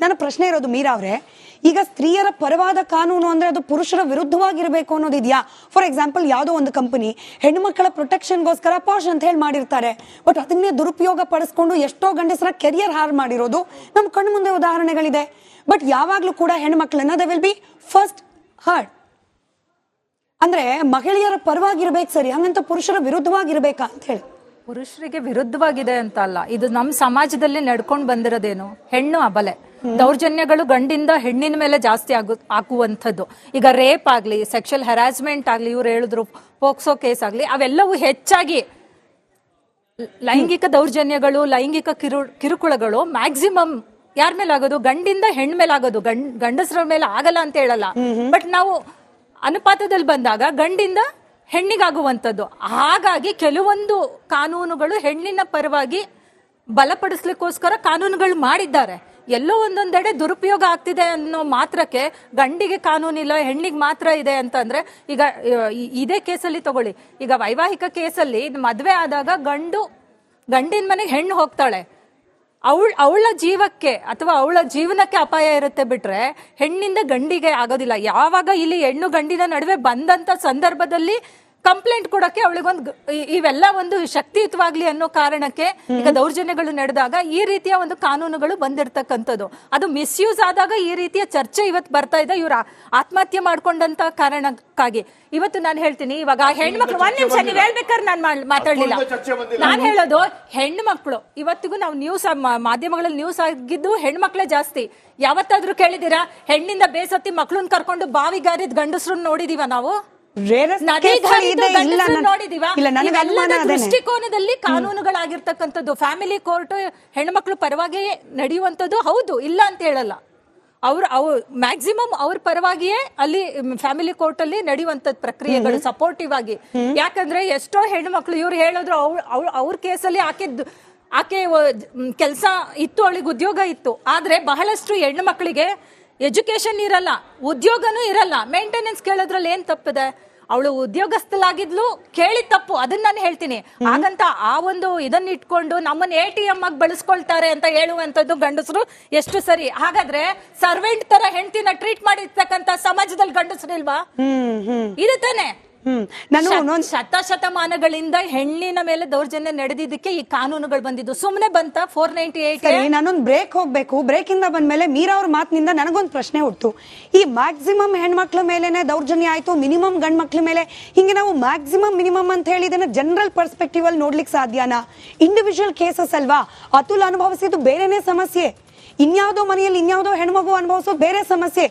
ನನ್ನ ಪ್ರಶ್ನೆ ಇರೋದು ಮೀರಾ ಅವರೇ, ಈಗ ಸ್ತ್ರೀಯರ ಪರವಾದ ಕಾನೂನು ಅಂದ್ರೆ ಅದು ಪುರುಷರ ವಿರುದ್ಧವಾಗಿರ್ಬೇಕು ಅನ್ನೋದಿದ್ಯಾ? ಫಾರ್ ಎಕ್ಸಾಂಪಲ್, ಯಾವುದೋ ಒಂದು ಕಂಪನಿ ಹೆಣ್ಮಕ್ಳ ಪ್ರೊಟೆಕ್ಷನ್ಗೋಸ್ಕರ ಪಾಶ್ ಅಂತ ಹೇಳಿ ಮಾಡಿರ್ತಾರೆ, ಬಟ್ ಅದನ್ನೇ ದುರುಪಯೋಗ ಪಡಿಸ್ಕೊಂಡು ಎಷ್ಟೋ ಗಂಡಸರ ಕೆರಿಯರ್ ಹಾಳು ಮಾಡಿರೋದು ನಮ್ಮ ಕಣ್ಣು ಮುಂದೆ ಉದಾಹರಣೆಗಳಿದೆ. ಬಟ್ ಯಾವಾಗ್ಲೂ ಕೂಡ ಹೆಣ್ಮಕ್ಳನ್ನ they will be first heard. ಅಂದ್ರೆ ಮಹಿಳೆಯರ ಪರವಾಗಿರ್ಬೇಕು ಸರಿ, ಹಂಗಂತ ಪುರುಷರ ವಿರುದ್ಧವಾಗಿರ್ಬೇಕಾ ಅಂತ ಹೇಳಿ. ಪುರುಷರಿಗೆ ವಿರುದ್ಧವಾಗಿದೆ ಅಂತ ಅಲ್ಲ, ಇದು ನಮ್ಮ ಸಮಾಜದಲ್ಲಿ ನಡ್ಕೊಂಡು ಬಂದಿರೋದೇನು, ಹೆಣ್ಣು ಅಬಲೆ, ದೌರ್ಜನ್ಯಗಳು ಗಂಡಿಂದ ಹೆಣ್ಣಿನ ಮೇಲೆ ಜಾಸ್ತಿ ಆಗುವಂಥದ್ದು. ಈಗ ರೇಪ್ ಆಗ್ಲಿ, ಸೆಕ್ಷುವಲ್ ಹರಾಸ್ಮೆಂಟ್ ಆಗ್ಲಿ, ಇವ್ರು ಹೇಳಿದ್ರು ಪೋಕ್ಸೋ ಕೇಸ್ ಆಗ್ಲಿ, ಅವೆಲ್ಲವೂ ಹೆಚ್ಚಾಗಿ ಲೈಂಗಿಕ ದೌರ್ಜನ್ಯಗಳು, ಲೈಂಗಿಕ ಕಿರುಕುಳಗಳು ಮ್ಯಾಕ್ಸಿಮಮ್ ಯಾರ ಮೇಲೆ ಆಗೋದು, ಗಂಡಿಂದ ಹೆಣ್ ಮೇಲೆ ಆಗೋದು, ಗಂಡಸರ ಮೇಲೆ ಆಗಲ್ಲ ಅಂತ ಹೇಳಲ್ಲ. ಬಟ್ ನಾವು ಅನುಪಾತದಲ್ಲಿ ಬಂದಾಗ ಗಂಡಿಂದ ಹೆಣ್ಣಿಗಾಗುವಂಥದ್ದು. ಹಾಗಾಗಿ ಕೆಲವೊಂದು ಕಾನೂನುಗಳು ಹೆಣ್ಣಿನ ಪರವಾಗಿ ಬಲಪಡಿಸ್ಲಿಕ್ಕೋಸ್ಕರ ಕಾನೂನುಗಳು ಮಾಡಿದ್ದಾರೆ. ಎಲ್ಲೋ ಒಂದೊಂದೆಡೆ ದುರುಪಯೋಗ ಆಗ್ತಿದೆ ಅನ್ನೋ ಮಾತ್ರಕ್ಕೆ ಗಂಡಿಗೆ ಕಾನೂನಿಲ್ಲ ಹೆಣ್ಣಿಗೆ ಮಾತ್ರ ಇದೆ ಅಂತಂದ್ರೆ, ಈಗ ಇದೇ ಕೇಸಲ್ಲಿ ತಗೊಳ್ಳಿ, ಈಗ ವೈವಾಹಿಕ ಕೇಸಲ್ಲಿ ಮದುವೆ ಆದಾಗ ಗಂಡಿನ ಮನೆಗೆ ಹೆಣ್ಣು ಹೋಗ್ತಾಳೆ, ಅವಳ ಜೀವಕ್ಕೆ ಅಥವಾ ಅವಳ ಜೀವನಕ್ಕೆ ಅಪಾಯ ಇರುತ್ತೆ, ಬಿಟ್ರೆ ಹೆಣ್ಣಿಂದ ಗಂಡಿಗೆ ಆಗೋದಿಲ್ಲ. ಯಾವಾಗ ಇಲ್ಲಿ ಹೆಣ್ಣು ಗಂಡಿನ ನಡುವೆ ಬಂದಂತ ಸಂದರ್ಭದಲ್ಲಿ ಕಂಪ್ಲೇಂಟ್ ಕೊಡಕ್ಕೆ ಅವಳಿಗೊಂದು ಇವೆಲ್ಲ ಒಂದು ಶಕ್ತಿಯುತವಾಗ್ಲಿ ಅನ್ನೋ ಕಾರಣಕ್ಕೆ ಈಗ ದೌರ್ಜನ್ಯಗಳು ನಡೆದಾಗ ಈ ರೀತಿಯ ಒಂದು ಕಾನೂನುಗಳು ಬಂದಿರತಕ್ಕಂಥದ್ದು. ಅದು ಮಿಸ್ಯೂಸ್ ಆದಾಗ ಈ ರೀತಿಯ ಚರ್ಚೆ ಇವತ್ತು ಬರ್ತಾ ಇದೆ. ಇವ್ರ ಆತ್ಮಹತ್ಯೆ ಮಾಡ್ಕೊಂಡಂತ ಕಾರಣಕ್ಕಾಗಿ ಇವತ್ತು ನಾನು ಹೇಳ್ತೀನಿ, ಇವಾಗ ಹೆಣ್ಮಕ್ಳು, ಒಂದ್ ನಿಮಿಷ ನೀವ್ ಹೇಳ್ಬೇಕಾದ್ರೆ ನಾನು ಮಾತಾಡ್ಲಿಲ್ಲ, ನಾನು ಹೇಳೋದು ಹೆಣ್ಮಕ್ಳು ಇವತ್ತಿಗೂ ನಾವು ನ್ಯೂಸ್ ಮಾಧ್ಯಮಗಳಲ್ಲಿ ನ್ಯೂಸ್ ಆಗಿದ್ದು ಹೆಣ್ಮಕ್ಳೇ ಜಾಸ್ತಿ. ಯಾವತ್ತಾದ್ರೂ ಕೇಳಿದೀರಾ ಹೆಣ್ಣಿಂದ ಬೇಸತ್ತಿ ಮಕ್ಳನ್ನ ಕರ್ಕೊಂಡು ಬಾವಿಗಾರಿದ ಗಂಡಸ್ರನ್ನ ನೋಡಿದೀವ ನಾವು? ದೃಷ್ಟಿಕೋನದಲ್ಲಿ ಕಾನೂನುಗಳಾಗಿರ್ತಕ್ಕಂಥದ್ದು. ಫ್ಯಾಮಿಲಿ ಕೋರ್ಟ್ ಹೆಣ್ಮಕ್ಳು ಪರವಾಗಿ ನಡೆಯುವಂಥದ್ದು ಹೌದು, ಇಲ್ಲ ಅಂತ ಹೇಳಲ್ಲ. ಅವ್ರು ಮ್ಯಾಕ್ಸಿಮಮ್ ಅವ್ರ ಪರವಾಗಿಯೇ ಅಲ್ಲಿ ಫ್ಯಾಮಿಲಿ ಕೋರ್ಟ್ ಅಲ್ಲಿ ನಡೆಯುವಂತದ್ದು ಪ್ರಕ್ರಿಯೆಗಳು ಸಪೋರ್ಟಿವ್ ಆಗಿ. ಯಾಕಂದ್ರೆ ಎಷ್ಟೋ ಹೆಣ್ಮಕ್ಳು ಇವ್ರು ಹೇಳಿದ್ರು ಅವ್ರ ಕೇಸಲ್ಲಿ ಆಕೆ ಕೆಲಸ ಇತ್ತು, ಅವಳಿಗೆ ಉದ್ಯೋಗ ಇತ್ತು, ಆದ್ರೆ ಬಹಳಷ್ಟು ಹೆಣ್ಣು ಮಕ್ಕಳಿಗೆ ಎಜುಕೇಶನ್ ಇರಲ್ಲ, ಉದ್ಯೋಗನೂ ಇರಲ್ಲ. ಮೇಂಟೆನೆನ್ಸ್ ಕೇಳೋದ್ರಲ್ಲಿ ಏನ್ ತಪ್ಪಿದೆ? ಅವಳು ಉದ್ಯೋಗಸ್ಥಲಾಗಿದ್ಲು, ಕೇಳಿ ತಪ್ಪು, ಅದನ್ನ ನಾನು ಹೇಳ್ತೀನಿ. ಹಾಗಂತ ಆ ಒಂದು ಇದನ್ನ ಇಟ್ಕೊಂಡು ನಮ್ಮನ್ನ ATM ಆಗಿ ಬಳಸ್ಕೊಳ್ತಾರೆ ಅಂತ ಹೇಳುವಂತದ್ದು ಗಂಡಸರು ಎಷ್ಟು ಸರಿ? ಹಾಗಾದ್ರೆ ಸರ್ವೆಂಟ್ ತರ ಹೆಂಡತಿನ ಟ್ರೀಟ್ ಮಾಡಿರ್ತಕ್ಕಂತ ಸಮಾಜದಲ್ಲಿ ಗಂಡಸರು ಇಲ್ವಾ? ಇದು ತಾನೆ. ಶತಮಾನಗಳಿಂದ ಹೆಣ್ಣಿನ ಮೇಲೆ ದೌರ್ಜನ್ಯ ನಡೆದಿದ್ದಕ್ಕೆ ಈ ಕಾನೂನುಗಳು ಬಂದಿದ್ದು. ಸುಮ್ಮನೆ ಬಂತ 498. ನಾನೊಂದು ಬ್ರೇಕ್ ಹೋಗ್ಬೇಕು. ಬ್ರೇಕ್ ಇಂದ ಬಂದ್ಮೇಲೆ ಮೀರಾ ಅವ್ರ ಮಾತಿನಿಂದ ನನಗೊಂದು ಪ್ರಶ್ನೆ ಹುಟ್ಟು. ಈ ಮ್ಯಾಕ್ಸಿಮಮ್ ಹೆಣ್ಮಕ್ಳ ಮೇಲೆನೆ ದೌರ್ಜನ್ಯ ಆಯ್ತು, ಮಿನಿಮಮ್ ಗಂಡ್ ಮಕ್ಳ ಮೇಲೆ, ಹಿಂಗೆ ನಾವು ಮ್ಯಾಕ್ಸಿಮಮ್ ಮಿನಿಮಮ್ ಅಂತ ಹೇಳಿ ಇದನ್ನ ಜನರಲ್ ಪರ್ಸ್ಪೆಕ್ಟಿವ್ ಅಲ್ಲಿ ನೋಡ್ಲಿಕ್ಕೆ ಸಾಧ್ಯನಾ? ಇಂಡಿವಿಜುವಲ್ ಕೇಸಸ್ ಅಲ್ವಾ? ಅತುಲ್ ಅನುಭವಿಸಿದ್ದು ಬೇರೆನೆ ಸಮಸ್ಯೆ, ಇನ್ಯಾವುದೋ ಮನೆಯಲ್ಲಿ ಇನ್ಯಾವುದೋ ಹೆಣ್ಮಗು ಅನುಭವಿಸೋದು ಬೇರೆ ಸಮಸ್ಯೆ.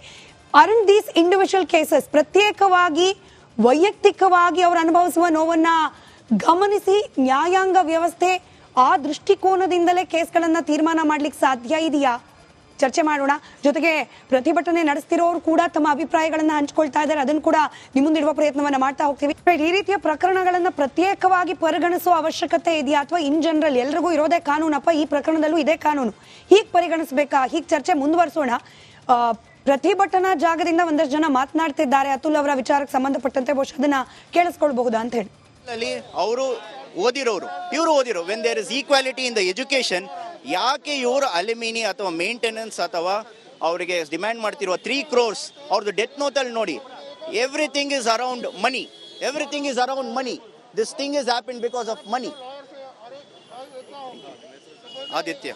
ಅರೌಂಡ್ ದೀಸ್ ಇಂಡಿವಿಜುವಲ್ ಕೇಸಸ್ ಪ್ರತ್ಯೇಕವಾಗಿ ವೈಯಕ್ತಿಕವಾಗಿ ಅವರು ಅನುಭವಿಸುವ ನೋವನ್ನ ಗಮನಿಸಿ ನ್ಯಾಯಾಂಗ ವ್ಯವಸ್ಥೆ ಆ ದೃಷ್ಟಿಕೋನದಿಂದಲೇ ಕೇಸ್ಗಳನ್ನ ತೀರ್ಮಾನ ಮಾಡ್ಲಿಕ್ಕೆ ಸಾಧ್ಯ ಇದೆಯಾ? ಚರ್ಚೆ ಮಾಡೋಣ. ಜೊತೆಗೆ ಪ್ರತಿಭಟನೆ ನಡೆಸ್ತಿರೋರು ಕೂಡ ತಮ್ಮ ಅಭಿಪ್ರಾಯಗಳನ್ನ ಹಂಚ್ಕೊಳ್ತಾ ಇದ್ದಾರೆ, ಅದನ್ನು ಕೂಡ ನಿಮ್ಮ ಮುಂದಿಡುವ ಪ್ರಯತ್ನವನ್ನ ಮಾಡ್ತಾ ಹೋಗ್ತೀವಿ. ಈ ರೀತಿಯ ಪ್ರಕರಣಗಳನ್ನ ಪ್ರತ್ಯೇಕವಾಗಿ ಪರಿಗಣಿಸುವ ಅವಶ್ಯಕತೆ ಇದೆಯಾ, ಅಥವಾ ಇನ್ ಜನರಲ್ ಎಲ್ರಿಗೂ ಇರೋದೇ ಕಾನೂನಪ್ಪ, ಈ ಪ್ರಕರಣದಲ್ಲೂ ಇದೇ ಕಾನೂನು, ಹೀಗೆ ಪರಿಗಣಿಸಬೇಕಾ? ಹೀಗೆ ಚರ್ಚೆ ಮುಂದುವರಿಸೋಣ. ಪ್ರತಿಭಟನಾ ಜಾಗದಿಂದ ಒಂದಷ್ಟು ಜನ ಮಾತನಾಡ್ತಿದ್ದಾರೆ ಅತುಲ್ ಅವರ ವಿಚಾರಕ್ಕೆ ಸಂಬಂಧಪಟ್ಟಂತೆ, ಬಹುಶಃ ಅದನ್ನ ಕೇಳಿಸ್ಕೊಳ್ಬಹುದಾ ಅಂತ ಹೇಳಿ. ಅವರು ಓದಿರೋರು, ಇವರು ಓದಿರೋ, when there is equality in the education, ಯಾಕೆ ಇವರು ಅಲ್ಯೂಮಿನಿ ಅಥವಾ ಮೇಂಟೆನೆನ್ಸ್ ಅಥವಾ ಅವರಿಗೆ ಡಿಮ್ಯಾಂಡ್ ಮಾಡ್ತಿರುವ 3 crores ಅವ್ರದ್ದು ಡೆತ್ ನೋಟಲ್ಲಿ ನೋಡಿ, everything is around money, everything is around money, this thing is happen because of money. Aditya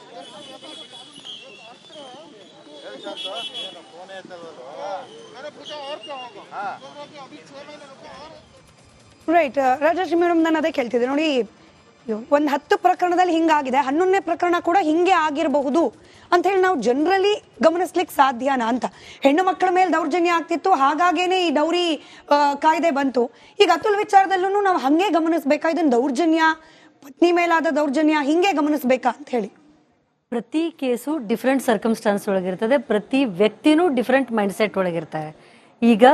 right. Rajashree madam, ನಾನು ಅದೇ ಕೇಳ್ತಿದ್ದೆ ನೋಡಿ, ಒಂದು 10 ಪ್ರಕರಣದಲ್ಲಿ ಹಿಂಗಾಗಿದೆ, 11ನೇ ಪ್ರಕರಣ ಕೂಡ ಹಿಂಗೆ ಆಗಿರಬಹುದು ಅಂತ ಹೇಳಿ ನಾವು ಜನರಲಿ ಗಮನಿಸ್ಲಿಕ್ಕೆ ಸಾಧ್ಯನಾ ಅಂತ. ಹೆಣ್ಣು ಮಕ್ಕಳ ಮೇಲೆ ದೌರ್ಜನ್ಯ ಆಗ್ತಿತ್ತು, ಹಾಗಾಗೇನೆ ಈ ಡೌರಿ ಕಾಯ್ದೆ ಬಂತು. ಈಗ ಅತುಲ್ ವಿಚಾರದಲ್ಲೂ ನಾವು ಹಂಗೆ ಗಮನಿಸ್ಬೇಕಾ? ಇದನ್ನ ದೌರ್ಜನ್ಯ, ಪತ್ನಿ ಮೇಲಾದ ದೌರ್ಜನ್ಯ ಹಿಂಗೆ ಗಮನಿಸ್ಬೇಕಾ ಅಂತ ಹೇಳಿ. ಪ್ರತಿ ಕೇಸು ಡಿಫ್ರೆಂಟ್ ಸರ್ಕಮ್ಸ್ಟಾನ್ಸ್ ಒಳಗಿರ್ತದೆ, ಪ್ರತಿ ವ್ಯಕ್ತಿನೂ ಡಿಫ್ರೆಂಟ್ ಮೈಂಡ್ ಸೆಟ್ ಒಳಗಿರ್ತಾರೆ. ಈಗ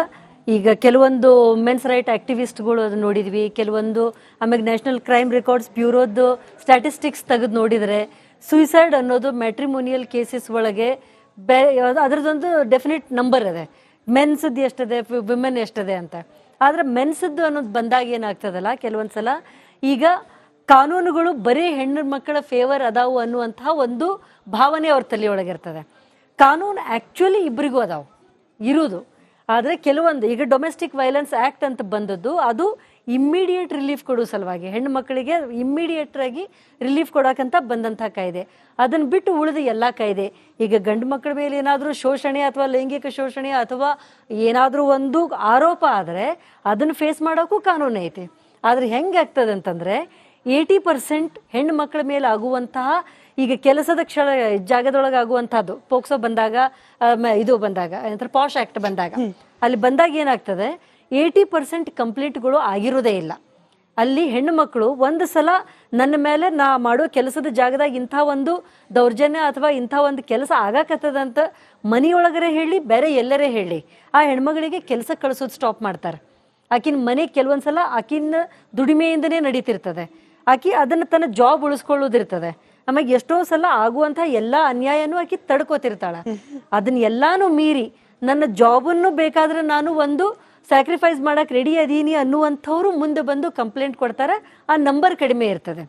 ಕೆಲವೊಂದು ಮೆನ್ಸ್ ರೈಟ್ ಆಕ್ಟಿವಿಸ್ಟ್ಗಳು ಅದು ನೋಡಿದ್ವಿ, ಕೆಲವೊಂದು ಆಮೇಲೆ ನ್ಯಾಷನಲ್ ಕ್ರೈಮ್ ರೆಕಾರ್ಡ್ಸ್ ಬ್ಯೂರೋದು ಸ್ಟ್ಯಾಟಿಸ್ಟಿಕ್ಸ್ ತೆಗೆದು ನೋಡಿದರೆ ಸುಯಿಸೈಡ್ ಅನ್ನೋದು ಮ್ಯಾಟ್ರಿಮೋನಿಯಲ್ ಕೇಸಸ್ ಒಳಗೆ ಅದರದೊಂದು ಡೆಫಿನೆಟ್ ನಂಬರ್ ಇದೆ, ಮೆನ್ಸದ್ದು ಎಷ್ಟಿದೆ, ವಿಮೆನ್ ಎಷ್ಟಿದೆ ಅಂತ. ಆದರೆ ಮೆನ್ಸದ್ದು ಅನ್ನೋದು ಬಂದಾಗ ಏನಾಗ್ತದಲ್ಲ, ಕೆಲವೊಂದ್ಸಲ ಈಗ ಕಾನೂನುಗಳು ಬರೀ ಹೆಣ್ಣು ಮಕ್ಕಳ ಫೇವರ್ ಅದಾವು ಅನ್ನುವಂತಹ ಒಂದು ಭಾವನೆ ಅವ್ರ ತಲೆಯೊಳಗಿರ್ತದೆ. ಕಾನೂನು ಆ್ಯಕ್ಚುಲಿ ಇಬ್ಬರಿಗೂ ಅದಾವೆ ಇರೋದು. ಆದರೆ ಕೆಲವೊಂದು ಈಗ ಡೊಮೆಸ್ಟಿಕ್ ವೈಲೆನ್ಸ್ ಆ್ಯಕ್ಟ್ ಅಂತ ಬಂದದ್ದು ಅದು ಇಮ್ಮಿಡಿಯೇಟ್ ರಿಲೀಫ್ ಕೊಡೋ ಸಲುವಾಗಿ ಹೆಣ್ಣು ಮಕ್ಕಳಿಗೆ ಇಮ್ಮಿಡಿಯೇಟಾಗಿ ರಿಲೀಫ್ ಕೊಡೋಕ್ಕಂತ ಬಂದಂಥ ಕಾಯ್ದೆ. ಅದನ್ನು ಬಿಟ್ಟು ಉಳಿದ ಎಲ್ಲ ಕಾಯ್ದೆ ಈಗ ಗಂಡು ಮಕ್ಕಳ ಮೇಲೆ ಏನಾದರೂ ಶೋಷಣೆ ಅಥವಾ ಲೈಂಗಿಕ ಶೋಷಣೆ ಅಥವಾ ಏನಾದರೂ ಒಂದು ಆರೋಪ ಆದರೆ ಅದನ್ನು ಫೇಸ್ ಮಾಡೋಕ್ಕೂ ಕಾನೂನು ಐತಿ. ಆದರೆ ಹೆಂಗೆ ಆಗ್ತದೆ ಅಂತಂದರೆ 80% ಹೆಣ್ಣು ಮಕ್ಕಳ ಮೇಲೆ ಆಗುವಂತಹ ಈಗ ಕೆಲಸದ ಜಾಗದೊಳಗೆ ಆಗುವಂಥದ್ದು ಪೋಕ್ಸೋ ಬಂದಾಗ ಇದು ಬಂದಾಗ ಏನಂತಾರೆ ಪಾಶ್ ಆ್ಯಕ್ಟ್ ಬಂದಾಗ ಅಲ್ಲಿ ಬಂದಾಗ ಏನಾಗ್ತದೆ 80% ಕಂಪ್ಲೇಂಟ್ಗಳು ಆಗಿರೋದೇ ಇಲ್ಲ. ಅಲ್ಲಿ ಹೆಣ್ಣು ಮಕ್ಕಳು ಒಂದು ಸಲ ನನ್ನ ಮೇಲೆ ನಾ ಮಾಡೋ ಕೆಲಸದ ಜಾಗದಾಗ ಇಂಥ ಒಂದು ದೌರ್ಜನ್ಯ ಅಥವಾ ಇಂಥ ಒಂದು ಕೆಲಸ ಆಗಾಕತ್ತದಂತ ಮನೆಯೊಳಗರೆ ಹೇಳಿ ಬೇರೆ ಎಲ್ಲರೇ ಹೇಳಿ ಆ ಹೆಣ್ಮಗಳಿಗೆ ಕೆಲಸ ಕಳಿಸೋದು ಸ್ಟಾಪ್ ಮಾಡ್ತಾರೆ. ಆಕಿನ ಮನೆ ಕೆಲವೊಂದ್ಸಲ ಆಕಿನ ದುಡಿಮೆಯಿಂದನೇ ನಡೀತಿರ್ತದೆ. ಆಕಿ ಅದನ್ನು ತನ್ನ ಜಾಬ್ ಉಳಿಸ್ಕೊಳ್ಳೋದಿರ್ತದೆ. ಆಮೇಲೆ ಎಷ್ಟೋ ಸಲ ಆಗುವಂಥ ಎಲ್ಲ ಅನ್ಯಾಯನೂ ಆಕಿ ತಡ್ಕೋತಿರ್ತಾಳೆ. ಅದನ್ನ ಎಲ್ಲಾನು ಮೀರಿ ನನ್ನ ಜಾಬನ್ನು ಬೇಕಾದ್ರೆ ನಾನು ಒಂದು ಸ್ಯಾಕ್ರಿಫೈಸ್ ಮಾಡಕ್ಕೆ ರೆಡಿ ಅದೀನಿ ಅನ್ನುವಂಥವ್ರು ಮುಂದೆ ಬಂದು ಕಂಪ್ಲೇಂಟ್ ಕೊಡ್ತಾರೆ. ಆ ನಂಬರ್ ಕಡಿಮೆ ಇರ್ತದೆ.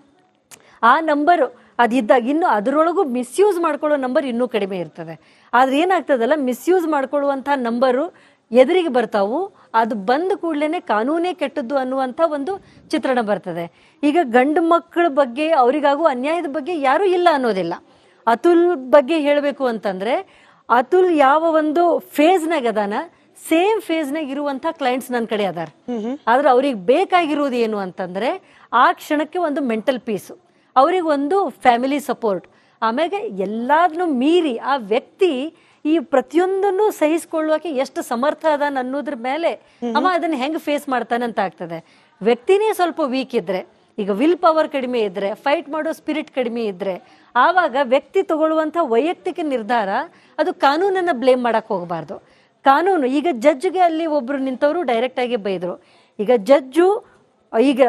ಆ ನಂಬರು ಅದಿದ್ದಾಗ ಇನ್ನು ಅದರೊಳಗೂ ಮಿಸ್ಯೂಸ್ ಮಾಡ್ಕೊಳ್ಳೋ ನಂಬರ್ ಇನ್ನೂ ಕಡಿಮೆ ಇರ್ತದೆ. ಆದ್ರೆ ಏನಾಗ್ತದಲ್ಲ ಮಿಸ್ಯೂಸ್ ಮಾಡ್ಕೊಳ್ಳುವಂಥ ನಂಬರು ಎದುರಿಗೆ ಬರ್ತಾವು. ಅದು ಬಂದ ಕೂಡಲೇ ಕಾನೂನೇ ಕೆಟ್ಟದ್ದು ಅನ್ನುವಂಥ ಒಂದು ಚಿತ್ರಣ ಬರ್ತದೆ. ಈಗ ಗಂಡು ಮಕ್ಕಳ ಬಗ್ಗೆ ಅವರಿಗಾಗುವ ಅನ್ಯಾಯದ ಬಗ್ಗೆ ಯಾರೂ ಇಲ್ಲ ಅನ್ನೋದಿಲ್ಲ. ಅತುಲ್ ಬಗ್ಗೆ ಹೇಳಬೇಕು ಅಂತಂದ್ರೆ ಅತುಲ್ ಯಾವ ಒಂದು ಫೇಸ್ನಾಗ ಅದಾನ ಸೇಮ್ ಫೇಸ್ನಾಗ ಇರುವಂಥ ಕ್ಲೈಂಟ್ಸ್ ನನ್ನ ಕಡೆ ಅದಾರ. ಆದ್ರೆ ಅವ್ರಿಗೆ ಬೇಕಾಗಿರೋದು ಏನು ಅಂತಂದ್ರೆ ಆ ಕ್ಷಣಕ್ಕೆ ಒಂದು ಮೆಂಟಲ್ ಪೀಸು, ಅವ್ರಿಗೆ ಒಂದು ಫ್ಯಾಮಿಲಿ ಸಪೋರ್ಟ್, ಆಮ್ಯಾಗೆ ಎಲ್ಲದನ್ನು ಮೀರಿ ಆ ವ್ಯಕ್ತಿ ಈ ಪ್ರತಿಯೊಂದನ್ನು ಸಹಿಸ್ಕೊಳ್ಳುವಕ್ಕೆ ಎಷ್ಟು ಸಮರ್ಥ ಅದಾನ ಅನ್ನೋದ್ರ ಮೇಲೆ ಅವ ಅದನ್ನ ಹೆಂಗೆ ಫೇಸ್ ಮಾಡ್ತಾನೆ ಅಂತ ಆಗ್ತದೆ. ವ್ಯಕ್ತಿನೇ ಸ್ವಲ್ಪ ವೀಕ್ ಇದ್ರೆ, ಈಗ ವಿಲ್ ಪವರ್ ಕಡಿಮೆ ಇದ್ರೆ, ಫೈಟ್ ಮಾಡೋ ಸ್ಪಿರಿಟ್ ಕಡಿಮೆ ಇದ್ರೆ, ಆವಾಗ ವ್ಯಕ್ತಿ ತಗೊಳ್ಳುವಂಥ ವೈಯಕ್ತಿಕ ನಿರ್ಧಾರ ಅದು ಕಾನೂನನ್ನು ಬ್ಲೇಮ್ ಮಾಡಕ್ ಹೋಗಬಾರ್ದು. ಕಾನೂನು ಈಗ ಜಡ್ಜ್ಗೆ ಅಲ್ಲಿ ಒಬ್ರು ನಿಂತವರು ಡೈರೆಕ್ಟ್ ಆಗಿ ಬೈದ್ರು. ಈಗ ಜಡ್ಜು ಈಗ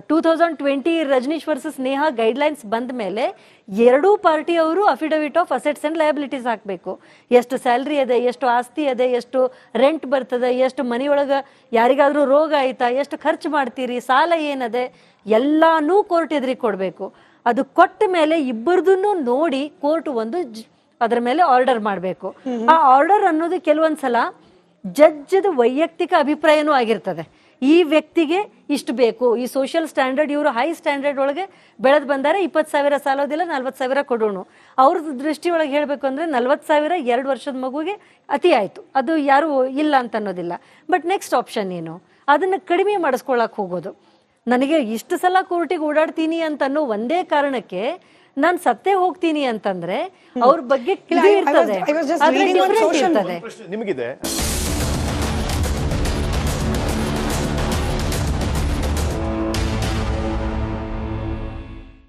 2020 ರಜನೀಶ್ ವರ್ಸಸ್ ನೇಹಾ ಗೈಡ್ಲೈನ್ಸ್ ಬಂದ ಮೇಲೆ ಎರಡೂ ಪಾರ್ಟಿಯವರು affidavit of assets and liabilities ಹಾಕಬೇಕು. ಎಷ್ಟು ಸ್ಯಾಲ್ರಿ ಅದೇ, ಎಷ್ಟು ಆಸ್ತಿ ಅದೇ, ಎಷ್ಟು ರೆಂಟ್ ಬರ್ತದೆ, ಎಷ್ಟು ಮನೆಯೊಳಗೆ ಯಾರಿಗಾದ್ರೂ ರೋಗ ಆಯ್ತಾ, ಎಷ್ಟು ಖರ್ಚು ಮಾಡ್ತೀರಿ, ಸಾಲ ಏನದೆ, ಎಲ್ಲಾನು ಕೋರ್ಟ್ ಎದುರಿಗೆ ಕೊಡಬೇಕು. ಅದು ಕೊಟ್ಟ ಮೇಲೆ ಇಬ್ಬರದನ್ನು ನೋಡಿ ಕೋರ್ಟ್ ಒಂದು ಅದರ ಮೇಲೆ ಆರ್ಡರ್ ಮಾಡಬೇಕು. ಆ ಆರ್ಡರ್ ಅನ್ನೋದು ಕೆಲವೊಂದ್ಸಲ ಜಡ್ಜದ ವೈಯಕ್ತಿಕ ಅಭಿಪ್ರಾಯನೂ ಆಗಿರ್ತದೆ. ಈ ವ್ಯಕ್ತಿಗೆ ಇಷ್ಟು ಬೇಕು, ಈ ಸೋಷಿಯಲ್ ಸ್ಟ್ಯಾಂಡರ್ಡ್ ಇವರು ಹೈ ಸ್ಟ್ಯಾಂಡರ್ಡ್ ಒಳಗೆ ಬೆಳೆದು ಬಂದರೆ 20,000 ಸಾಲೋದಿಲ್ಲ, 40,000 ಕೊಡೋಣ. ಅವ್ರ ದೃಷ್ಟಿಯೊಳಗೆ ಹೇಳಬೇಕು ಅಂದರೆ 40,000 2 ವರ್ಷದ ಮಗುಗೆ ಅತಿ ಆಯಿತು, ಅದು ಯಾರು ಇಲ್ಲ ಅಂತ ಅನ್ನೋದಿಲ್ಲ. ಬಟ್ ನೆಕ್ಸ್ಟ್ ಆಪ್ಷನ್ ಏನು, ಅದನ್ನು ಕಡಿಮೆ ಮಾಡಿಸ್ಕೊಳಕ್ಕೆ ಹೋಗೋದು. ನನಗೆ ಇಷ್ಟು ಸಲ ಕೋರ್ಟಿಗೆ ಓಡಾಡ್ತೀನಿ ಅಂತ ಅನ್ನೋ ಒಂದೇ ಕಾರಣಕ್ಕೆ ನಾನು ಸತ್ತೇ ಹೋಗ್ತೀನಿ ಅಂತಂದ್ರೆ ಅವ್ರ ಬಗ್ಗೆ I was just reading on social ಇರ್ತದೆ. ನಿಮಗಿದೆ